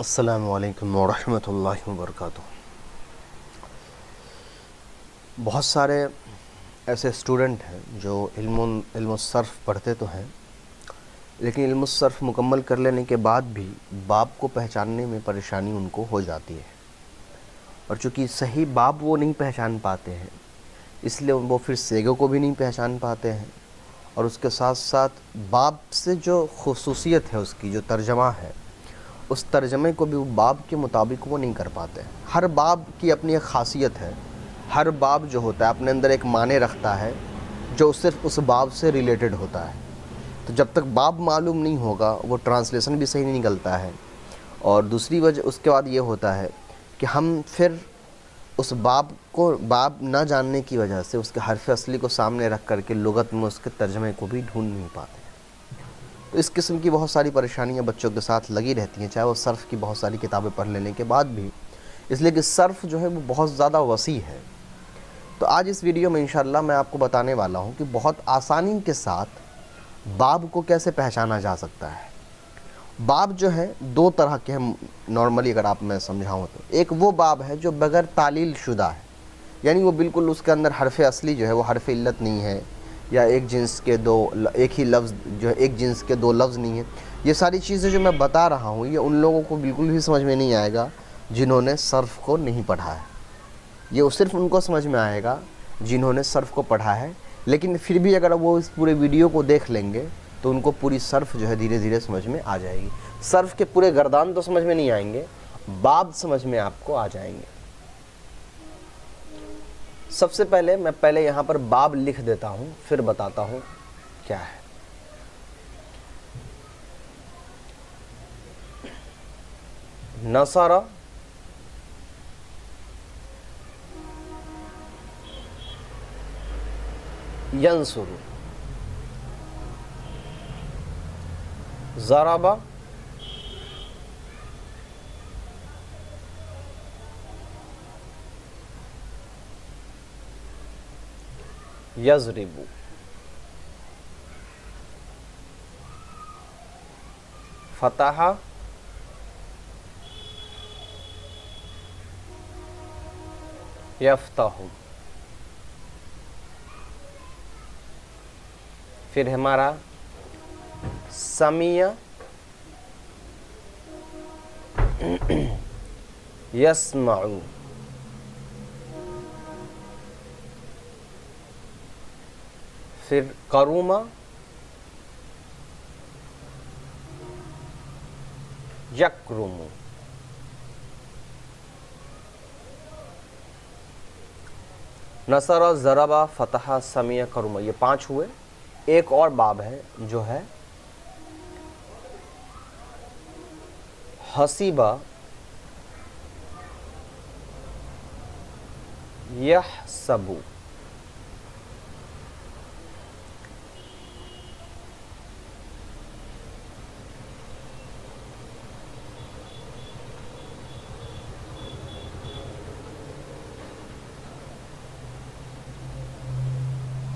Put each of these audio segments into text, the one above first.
السلام علیکم ورحمۃ اللہ وبرکاتہ۔ بہت سارے ایسے اسٹوڈنٹ ہیں جو علم الصرف پڑھتے تو ہیں، لیکن علم الصرف مکمل کر لینے کے بعد بھی باب کو پہچاننے میں پریشانی ان کو ہو جاتی ہے، اور چونکہ صحیح باب وہ نہیں پہچان پاتے ہیں، اس لیے وہ پھر سیگوں کو بھی نہیں پہچان پاتے ہیں، اور اس کے ساتھ ساتھ باب سے جو خصوصیت ہے، اس کی جو ترجمہ ہے، اس ترجمے کو بھی وہ باب کے مطابق وہ نہیں کر پاتے۔ ہر باب کی اپنی ایک خاصیت ہے، ہر باب جو ہوتا ہے اپنے اندر ایک معنی رکھتا ہے جو صرف اس باب سے ریلیٹڈ ہوتا ہے۔ تو جب تک باب معلوم نہیں ہوگا وہ ٹرانسلیشن بھی صحیح نہیں نکلتا ہے، اور دوسری وجہ اس کے بعد یہ ہوتا ہے کہ ہم پھر اس باب نہ جاننے کی وجہ سے اس کے حرف اصلی کو سامنے رکھ کر کے لغت میں اس کے ترجمے کو بھی ڈھونڈ نہیں پاتے۔ تو اس قسم کی بہت ساری پریشانیاں بچوں کے ساتھ لگی رہتی ہیں، چاہے وہ صرف کی بہت ساری کتابیں پڑھ لینے کے بعد بھی، اس لیے کہ صرف جو ہے وہ بہت زیادہ وسیع ہے۔ تو آج اس ویڈیو میں انشاءاللہ میں آپ کو بتانے والا ہوں کہ بہت آسانی کے ساتھ باب کو کیسے پہچانا جا سکتا ہے۔ باب جو ہے دو طرح کے ہیں نارملی، اگر آپ میں سمجھاؤں تو ایک وہ باب ہے جو بغیر تعلیل شدہ ہے، یعنی وہ بالکل اس کے اندر حرف اصلی جو ہے وہ حرف علت نہیں ہے، یا ایک ہی لفظ جو ہے ایک جنس کے دو لفظ نہیں ہیں۔ یہ ساری چیزیں جو میں بتا رہا ہوں یہ ان لوگوں کو بالکل بھی سمجھ میں نہیں آئے گا جنہوں نے صرف کو نہیں پڑھا ہے۔ یہ صرف ان کو سمجھ میں آئے گا جنہوں نے صرف کو پڑھا ہے، لیکن پھر بھی اگر وہ اس پورے ویڈیو کو دیکھ لیں گے تو ان کو پوری صرف جو ہے دھیرے دھیرے سمجھ میں آ جائے گی۔ صرف کے پورے گردان تو سمجھ میں نہیں آئیں گے، باب سمجھ میں آپ کو آ جائیں گے۔ سب سے پہلے میں یہاں پر باب لکھ دیتا ہوں، پھر بتاتا ہوں کیا ہے۔ نصر ینصر، ضرب یضرب، فتح یفتح، پھر ہمارا سمیع یسمع، پھر قروم یکرم، نصر، ضرب، فتح، سمیع، قروم، یہ 5 ہوئے۔ ایک اور باب ہے جو ہے حسیب یحسب،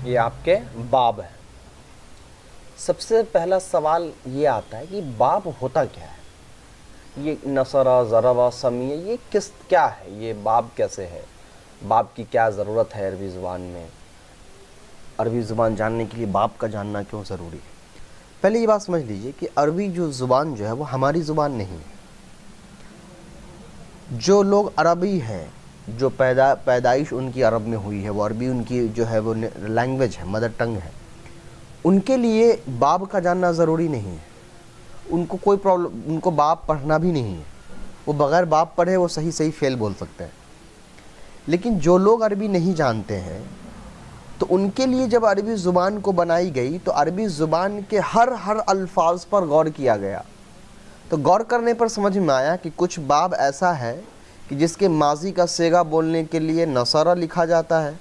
یہ آپ کے باب ہیں۔ سب سے پہلا سوال یہ آتا ہے کہ باب ہوتا کیا ہے؟ یہ نصر، ضرب، سمیع، یہ کیا ہے؟ یہ باب کیسے ہے؟ باب کی کیا ضرورت ہے عربی زبان میں؟ عربی زبان جاننے کے لیے باب کا جاننا کیوں ضروری ہے؟ پہلے یہ بات سمجھ لیجئے کہ عربی جو زبان جو ہے وہ ہماری زبان نہیں ہے۔ جو لوگ عربی ہیں، جو پیدائش ان کی عرب میں ہوئی ہے، وہ عربی ان کی جو ہے وہ لینگویج ہے، مدر ٹنگ ہے، ان کے لیے باب کا جاننا ضروری نہیں ہے۔ ان کو کوئی پرابلم، ان کو باب پڑھنا بھی نہیں ہے، وہ بغیر باب پڑھے وہ صحیح فعل بول سکتے ہیں۔ لیکن جو لوگ عربی نہیں جانتے ہیں تو ان کے لیے جب عربی زبان کو بنائی گئی تو عربی زبان کے ہر الفاظ پر غور کیا گیا، تو غور کرنے پر سمجھ میں آیا کہ کچھ باب ایسا ہے کہ جس کے ماضی کا صیغہ بولنے کے لیے نصر لکھا جاتا ہے،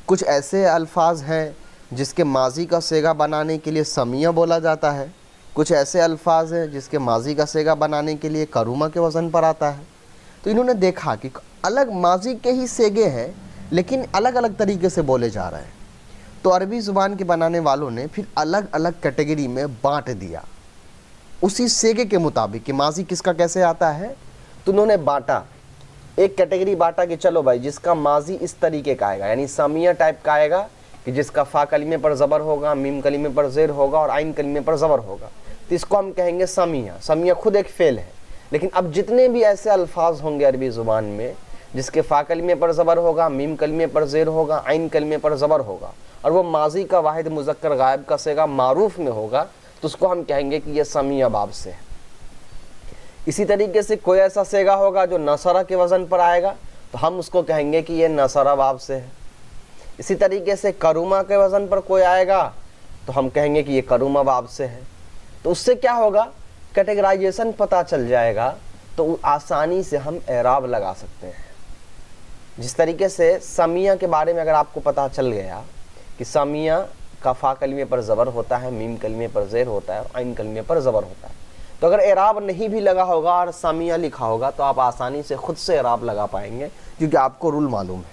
کچھ ایسے الفاظ ہیں جس کے ماضی کا صیغہ بنانے کے لیے سمیع بولا جاتا ہے، کچھ ایسے الفاظ ہیں جس کے ماضی کا صیغہ بنانے کے لیے کرومہ کے وزن پر آتا ہے۔ تو انہوں نے دیکھا کہ الگ ماضی کے ہی صیغے ہیں لیکن الگ الگ طریقے سے بولے جا رہے ہیں، تو عربی زبان کے بنانے والوں نے پھر الگ الگ کیٹیگری میں بانٹ دیا اسی صیغے کے مطابق کہ ماضی کس کا کیسے آتا ہے تو انہوں نے بانٹا، ایک کیٹیگری بانٹا کہ چلو بھائی جس کا ماضی اس طریقے کا آئے گا، یعنی سامیہ ٹائپ کا آئے گا کہ جس کا فا کلمے پر زبر ہوگا، میم کلمے پر زیر ہوگا اور عین کلمے پر زبر ہوگا، تو اس کو ہم کہیں گے سامیہ۔ سامیہ خود ایک فعل ہے، لیکن اب جتنے بھی ایسے الفاظ ہوں گے عربی زبان میں جس کے فا کلمے پر زبر ہوگا، میم کلمے پر زیر ہوگا، عین کلمے پر زبر ہوگا اور وہ ماضی کا واحد مذکر غائب کا صیغہ معروف میں ہوگا، تو اس کو ہم کہیں گے کہ یہ سامیہ باب سے ہے۔ اسی طریقے سے کوئی ایسا صیغہ ہوگا جو نصرہ کے وزن پر آئے گا تو ہم اس کو کہیں گے کہ یہ نصرہ باب سے ہے۔ اسی طریقے سے کرومہ کے وزن پر کوئی آئے گا تو ہم کہیں گے کہ یہ کرومہ باب سے ہے۔ تو اس سے کیا ہوگا، کیٹیگرائزیشن پتہ چل جائے گا تو آسانی سے ہم اعراب لگا سکتے ہیں۔ جس طریقے سے سامیہ کے بارے میں اگر آپ کو پتہ چل گیا کہ سامیہ کا فا کلمے پر زبر ہوتا ہے، میم کلمے پر زیر ہوتا ہے اور عین کلمے پر زبر ہوتا ہے، تو اگر اعراب نہیں بھی لگا ہوگا اور سامیہ لکھا ہوگا تو آپ آسانی سے خود سے اعراب لگا پائیں گے، کیونکہ آپ کو رول معلوم ہے۔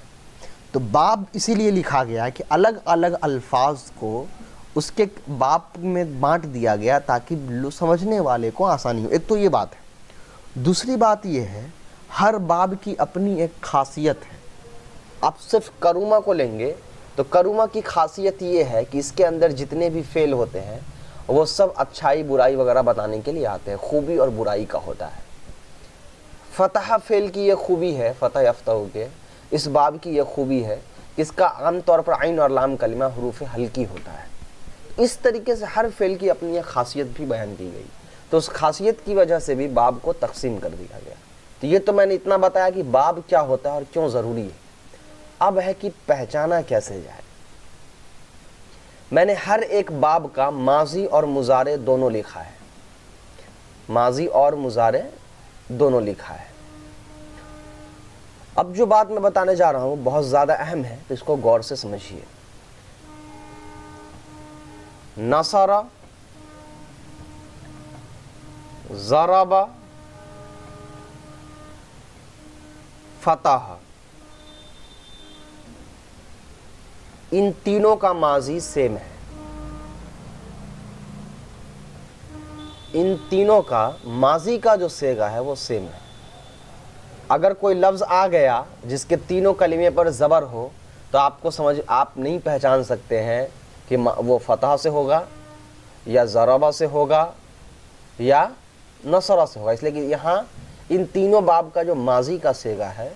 تو باب اسی لیے لکھا گیا ہے کہ الگ الگ الفاظ کو اس کے باب میں بانٹ دیا گیا تاکہ سمجھنے والے کو آسانی ہو۔ ایک تو یہ بات ہے۔ دوسری بات یہ ہے، ہر باب کی اپنی ایک خاصیت ہے۔ آپ صرف کرومہ کو لیں گے تو کرومہ کی خاصیت یہ ہے کہ اس کے اندر جتنے بھی فعل ہوتے ہیں وہ سب اچھائی برائی وغیرہ بتانے کے لیے آتے ہیں، خوبی اور برائی کا ہوتا ہے۔ فتح فعل کی یہ خوبی ہے، فتح یفتح کے اس باب کی یہ خوبی ہے کہ اس کا عام طور پر عین اور لام کلمہ حروف ہلکی ہوتا ہے۔ اس طریقے سے ہر فعل کی اپنی ایک خاصیت بھی بیان کی گئی، تو اس خاصیت کی وجہ سے بھی باب کو تقسیم کر دیا گیا۔ تو یہ تو میں نے اتنا بتایا کہ باب کیا ہوتا ہے اور کیوں ضروری ہے۔ اب ہے کہ پہچانا کیسے جائے۔ میں نے ہر ایک باب کا ماضی اور مضارع دونوں لکھا ہے، ماضی اور مضارع دونوں لکھا ہے۔ اب جو بات میں بتانے جا رہا ہوں بہت زیادہ اہم ہے، تو اس کو غور سے سمجھیے۔ نصر، ضرب، فتح، ان تینوں کا ماضی سیم ہے۔ ان تینوں کا ماضی کا جو صیغہ ہے وہ سیم ہے۔ اگر کوئی لفظ آ گیا جس کے تینوں کلمے پر زبر ہو تو آپ نہیں پہچان سکتے ہیں کہ وہ فتح سے ہوگا یا ضربہ سے ہوگا یا نصرہ سے ہوگا، اس لیے کہ یہاں ان تینوں باب کا جو ماضی کا صیغہ ہے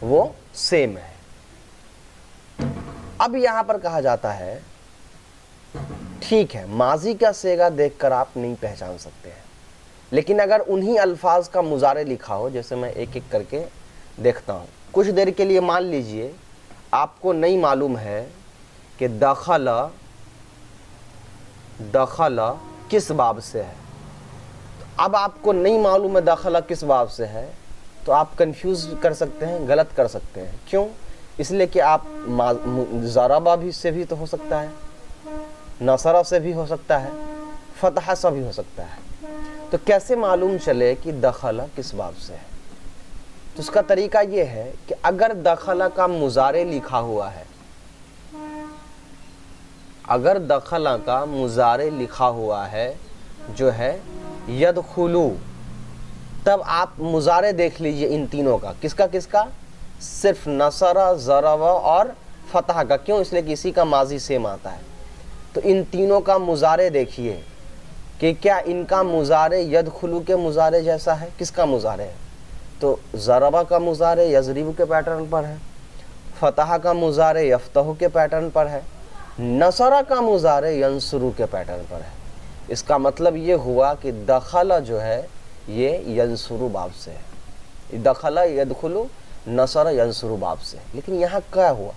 وہ سیم ہے۔ اب یہاں پر کہا جاتا ہے ٹھیک ہے ماضی کا صیغہ دیکھ کر آپ نہیں پہچان سکتے ہیں، لیکن اگر انہی الفاظ کا مضارع لکھا ہو، جیسے میں ایک ایک کر کے دیکھتا ہوں، کچھ دیر کے لیے مان لیجئے آپ کو نہیں معلوم ہے کہ دخل کس باب سے ہے۔ اب آپ کو نہیں معلوم ہے دخل کس باب سے ہے تو آپ کنفیوز کر سکتے ہیں، غلط کر سکتے ہیں۔ کیوں؟ اس لیے کہ آپ ضربہ بھی سے بھی تو ہو سکتا ہے، نصرہ سے بھی ہو سکتا ہے، فتح سے بھی ہو سکتا ہے، تو کیسے معلوم چلے کہ دخل کس باب سے ہے؟ تو اس کا طریقہ یہ ہے کہ اگر دخل کا مضارع لکھا ہوا ہے، اگر دخل کا مضارع لکھا ہوا ہے جو ہے یدخلو، تب آپ مضارع دیکھ لیجئے ان تینوں کا، کس کا صرف نصرہ، ضرب اور فتح کا۔ کیوں؟ اس لیے کہ اسی کا ماضی سیم آتا ہے۔ تو ان تینوں کا مضارع دیکھیے کہ کیا ان کا مضارع یدخلو کے مضارع جیسا ہے؟ کس کا مضارع ہے؟ تو ضربہ کا مضارع یضرب کے پیٹرن پر ہے، فتح کا مضارع یفتح کے پیٹرن پر ہے، نصرہ کا مضارع ینصر کے پیٹرن پر ہے۔ اس کا مطلب یہ ہوا کہ دخل جو ہے یہ ینصر باب سے ہے، دخل یدخلو نصر ینصر باب سے۔ لیکن یہاں کیا ہوا؟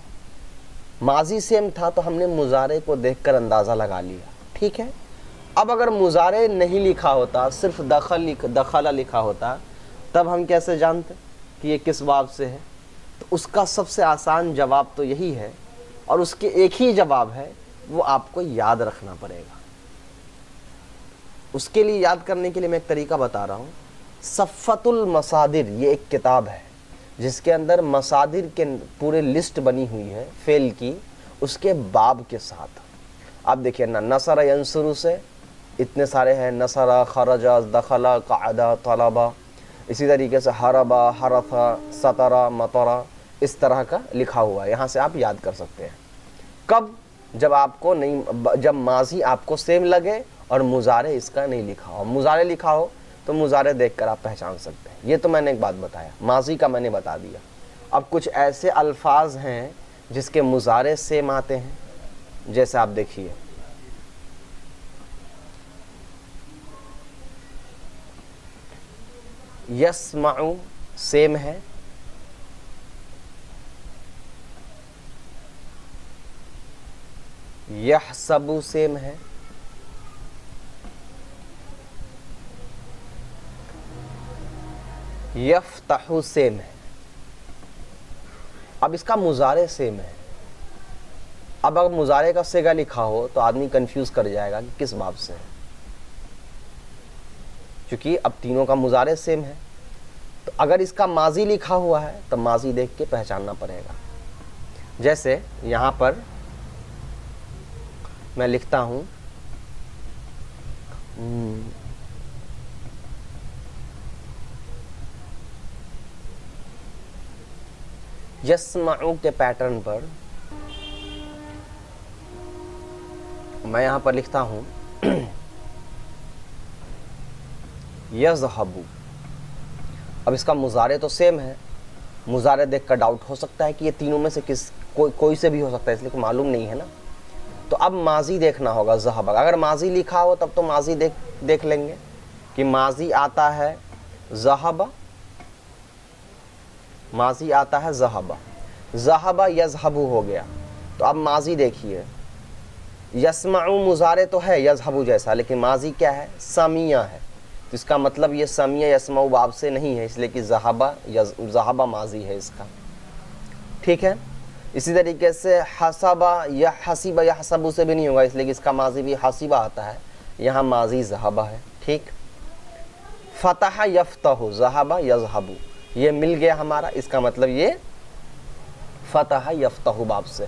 ماضی سیم تھا تو ہم نے مضارع کو دیکھ کر اندازہ لگا لیا، ٹھیک ہے۔ اب اگر مضارع نہیں لکھا ہوتا، صرف دخل لکھا ہوتا، تب ہم کیسے جانتے کہ یہ کس باب سے ہے؟ تو اس کا سب سے آسان جواب تو یہی ہے، اور اس کے ایک ہی جواب ہے، وہ آپ کو یاد رکھنا پڑے گا۔ اس کے لیے یاد کرنے کے لیے میں ایک طریقہ بتا رہا ہوں۔ صفۃ المصادر یہ ایک کتاب ہے جس کے اندر مصادر کے پورے لسٹ بنی ہوئی ہے فعل کی، اس کے باب کے ساتھ۔ آپ دیکھیے نا، نصر ینصر سے اتنے سارے ہیں، نصر، خرج، دخل، قعد، طلب، اسی طریقے سے حربا، حرفا، سطرا، مطرا، اس طرح کا لکھا ہوا ہے، یہاں سے آپ یاد کر سکتے ہیں۔ کب؟ جب آپ کو نہیں، جب ماضی آپ کو سیم لگے اور مضارع اس کا نہیں لکھا ہو۔ مضارع لکھا ہو تو مضارع دیکھ کر آپ پہچان سکتے ہیں۔ یہ تو میں نے ایک بات بتایا، ماضی کا میں نے بتا دیا۔ اب کچھ ایسے الفاظ ہیں جس کے مضارع سیم آتے ہیں، جیسے آپ دیکھیے یسمع سیم ہے، یحسب سیم ہے، یفتح سیم ہے۔ اب اس کا مضارع سیم ہے۔ اب اگر مضارع کا صیغہ لکھا ہو تو آدمی کنفیوز کر جائے گا کہ کس باب سے ہے، کیونکہ اب تینوں کا مضارع سیم ہے۔ تو اگر اس کا ماضی لکھا ہوا ہے تو ماضی دیکھ کے پہچاننا پڑے گا۔ جیسے یہاں پر میں لکھتا ہوں یسمعو کے پیٹرن پر میں یہاں پر لکھتا ہوں یذہبو۔ اب اس کا مضارع تو سیم ہے، مضارع دیکھ کر ڈاؤٹ ہو سکتا ہے کہ یہ تینوں میں سے کوئی سے بھی ہو سکتا ہے، اس لیے کوئی معلوم نہیں ہے نا۔ تو اب ماضی دیکھنا ہوگا ذہب۔ اگر ماضی لکھا ہو تب تو ماضی دیکھ لیں گے کہ ماضی آتا ہے ذہب، ماضی آتا ہے ذہب، ذہب یذہب ہو گیا۔ تو اب ماضی دیکھیے، یسمعو مضارع تو ہے یذہب جیسا، لیکن ماضی کیا ہے؟ سمیع ہے۔ تو اس کا مطلب یہ سمیع یسمعو باب سے نہیں ہے، اس لیے کہ ذہب ماضی ہے اس کا، ٹھیک ہے۔ اسی طریقے سے حسبہ یا حسیبہ یا حسبو سے بھی نہیں ہوگا، اس لیے کہ اس کا ماضی بھی حسیبہ آتا ہے، یہاں ماضی ذہبہ ہے، ٹھیک۔ فتح یفتح، ذہبہ یذہب، یہ مل گیا ہمارا، اس کا مطلب یہ فتح یفتح باب سے۔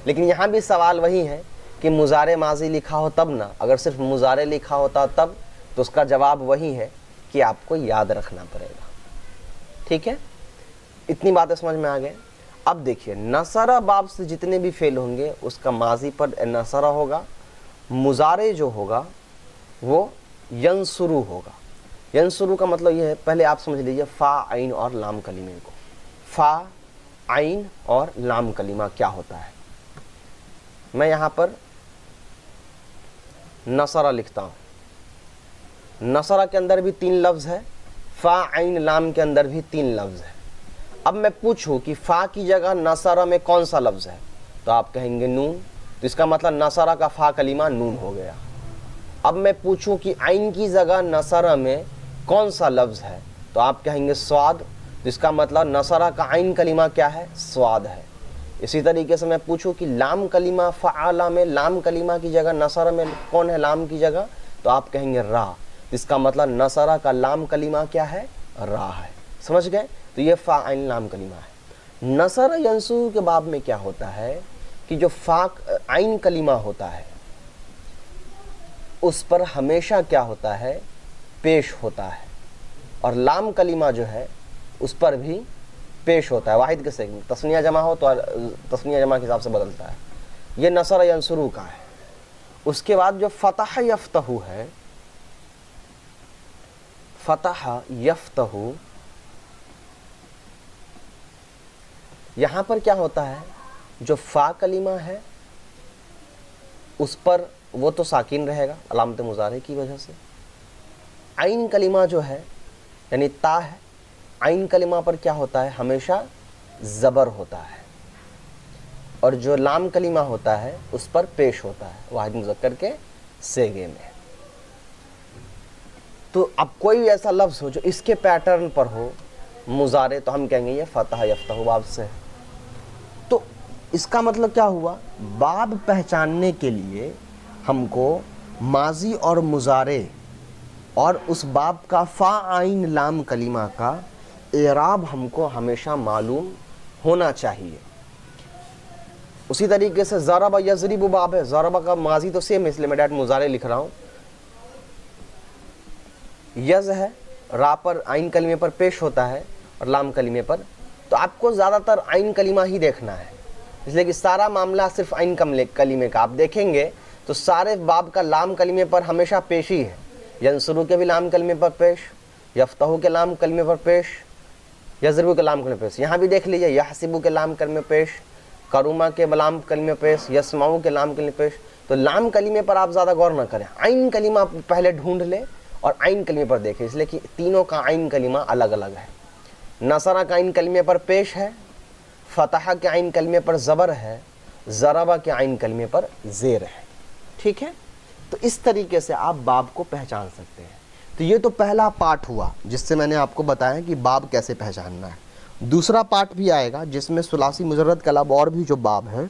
لیکن یہاں بھی سوال وہی ہے کہ مضارع ماضی لکھا ہو تب نا، اگر صرف مضارع لکھا ہوتا تب تو اس کا جواب وہی ہے کہ آپ کو یاد رکھنا پڑے گا، ٹھیک ہے۔ اتنی باتیں سمجھ میں آ گئے۔ اب دیکھیے نصرہ باب سے جتنے بھی فعل ہوں گے اس کا ماضی پر نصرہ ہوگا، مضارع جو ہوگا وہ ینصرو ہوگا۔ ینصرو کا مطلب یہ ہے، پہلے آپ سمجھ لیجئے فا عین اور لام کلمے کو۔ فا عین اور لام کلمہ کیا ہوتا ہے؟ میں یہاں پر نصرہ لکھتا ہوں، نصرہ کے اندر بھی 3 لفظ ہے، فا عین لام کے اندر بھی 3 لفظ ہے۔ اب میں پوچھوں کہ فا کی جگہ نصرہ میں کون سا لفظ ہے تو آپ کہیں گے نون، تو اس کا مطلب نصرہ کا فا کلمہ نون ہو گیا۔ اب میں پوچھوں کہ عین کی جگہ نصرہ میں کون سا لفظ ہے تو آپ کہیں گے سواد، تو اس کا مطلب نصرہ کا عین کلمہ کیا ہے؟ سواد ہے۔ اسی طریقے سے میں پوچھوں کہ لام کلمہ فعالہ میں لام کلمہ کی جگہ نصرہ میں کون ہے لام کی جگہ، تو آپ کہیں گے را، اس کا مطلب نصرہ کا لام کلمہ کیا ہے؟ را ہے۔ سمجھ گئے؟ تو یہ فا عین لام کلمہ ہے۔ نصرہ ینصرو کے باب میں کیا ہوتا ہے کہ جو فا عین کلمہ ہوتا ہے اس پر ہمیشہ کیا ہوتا ہے؟ پیش ہوتا ہے، اور لام کلمہ جو ہے اس پر بھی پیش ہوتا ہے، واحد کے سیگ میں تثنیہ جمع ہو تو تثنیہ جمع کے حساب سے بدلتا ہے۔ یہ نصرہ ینصرو کا ہے۔ اس کے بعد جو فتح یفتح ہے، فتح یفتح، یہاں پر کیا ہوتا ہے؟ جو فا کلمہ ہے اس پر وہ تو ساکن رہے گا علامت مضارع کی وجہ سے، عین کلمہ جو ہے یعنی تا ہے، عین کلمہ پر کیا ہوتا ہے؟ ہمیشہ زبر ہوتا ہے، اور جو لام کلمہ ہوتا ہے اس پر پیش ہوتا ہے واحد مذکر کے صیغے میں۔ تو اب کوئی ایسا لفظ ہو جو اس کے پیٹرن پر ہو مضارع، تو ہم کہیں گے یہ فتح یفتح باب سے ہے۔ تو اس کا مطلب کیا ہوا؟ باب پہچاننے کے لیے ہم کو ماضی اور مضارع اور اس باب کا فا عین لام کلمہ کا اعراب ہم کو ہمیشہ معلوم ہونا چاہیے۔ اسی طریقے سے ضرب یضرب باب ہے، ضرب کا ماضی تو سیم ہے، اس لیے میں ڈائریکٹ مضارع لکھ رہا ہوں۔ یز ہے را پر عین کلمے پر پیش ہوتا ہے اور لام کلمے پر، تو آپ کو زیادہ تر عین کلمہ ہی دیکھنا ہے، اس لیے کہ سارا معاملہ صرف عین کلمے کا آپ دیکھیں گے تو سارے باب کا لام کلمے پر ہمیشہ پیش ہی ہے۔ ینصرو کے بھی لام کلمے پر پیش، یفتحو کے لام کلمے پر پیش، یضربو کے لام کلمے پر پیش، یہاں بھی دیکھ لیجئے یحسبو کے لام کلمے پیش، کروما کے لام کلمے پیش، یسمعو کے لام کلمے پیش۔ تو لام کلمے پر آپ زیادہ غور نہ کریں، عین کلمہ پہلے ڈھونڈ لیں اور عین کلمے پر دیکھیں، اس لیے کہ تینوں کا عین کلمہ الگ الگ ہے۔ نصرہ کا عین کلمے پر پیش ہے، فتح کے عین کلمے پر زبر ہے، ضربہ کے عین کلمے پر زیر ہے، ٹھیک ہے؟ تو اس طریقے سے آپ باب کو پہچان سکتے ہیں۔ تو یہ تو پہلا پارٹ ہوا جس سے میں نے آپ کو بتایا کہ باب کیسے پہچاننا ہے۔ دوسرا پارٹ بھی آئے گا جس میں ثلاثی مجرد کے علاوہ اور بھی جو باب ہیں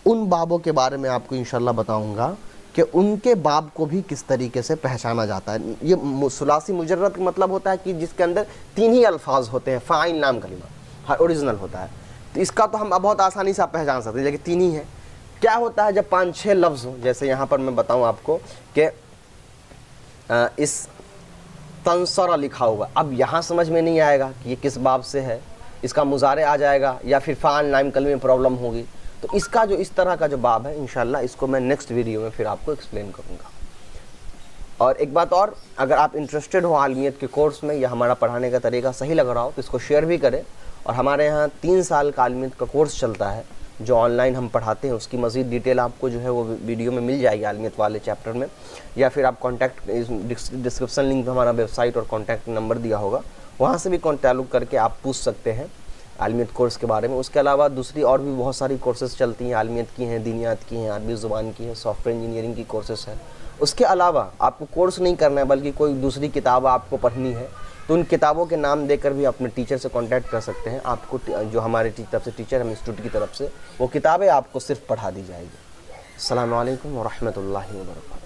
ان بابوں کے بارے میں آپ کو انشاءاللہ بتاؤں گا کہ ان کے باب کو بھی کس طریقے سے پہچانا جاتا ہے۔ یہ ثلاثی مجرد کا مطلب ہوتا ہے کہ جس کے اندر تین ہی الفاظ ہوتے ہیں، فاعل لام کلمہ، ہر اوریجنل ہوتا ہے، تو اس کا تو ہم بہت آسانی سے آپ پہچان سکتے ہیں، لیکن تین ہی ہے۔ کیا ہوتا ہے جب 5-6 لفظ ہوں، جیسے یہاں پر میں بتاؤں آپ کو کہ اس تنصر لکھا ہوا، اب یہاں سمجھ میں نہیں آئے گا کہ یہ کس باب سے ہے، اس کا مضارع آ جائے گا یا پھر فاعل لام کلمے میں پرابلم ہوگی، تو اس کا جو اس طرح کا جو باب ہے انشاءاللہ اس کو میں نیکسٹ ویڈیو میں پھر آپ کو ایکسپلین کروں گا۔ اور ایک بات اور، اگر آپ انٹرسٹڈ ہو عالمیت کے کورس میں یا ہمارا پڑھانے کا طریقہ صحیح لگ رہا ہو تو اس کو شیئر بھی کریں، اور ہمارے یہاں 3 سال کا عالمیت کا کورس چلتا ہے جو آن لائن ہم پڑھاتے ہیں، اس کی مزید ڈیٹیل آپ کو جو ہے وہ ویڈیو میں مل جائے گی عالمیت والے چیپٹر میں، یا پھر آپ کانٹیکٹ ڈسکرپشن لنک میں ہمارا ویب سائٹ اور کانٹیکٹ نمبر دیا ہوگا، وہاں سے بھی تعلق کر کے آپ پوچھ سکتے ہیں عالمیت کورس کے بارے میں۔ اس کے علاوہ دوسری اور بھی بہت ساری کورسز چلتی ہیں، عالمیت کی ہیں، دینیات کی ہیں، عربی زبان کی ہیں، سافٹ ویئر انجینئرنگ کی کورسز ہیں۔ اس کے علاوہ آپ کو کورس نہیں کرنا ہے بلکہ کوئی دوسری کتاب آپ کو پڑھنی ہے تو ان کتابوں کے نام دے کر بھی اپنے ٹیچر سے کانٹیکٹ کر سکتے ہیں، آپ کو جو ہمارے طرف سے ٹیچر ہم انسٹیٹیوٹ کی طرف سے وہ کتابیں آپ کو صرف پڑھا دی جائے گی۔ السلام علیکم ورحمۃ اللہ وبرکاتہ۔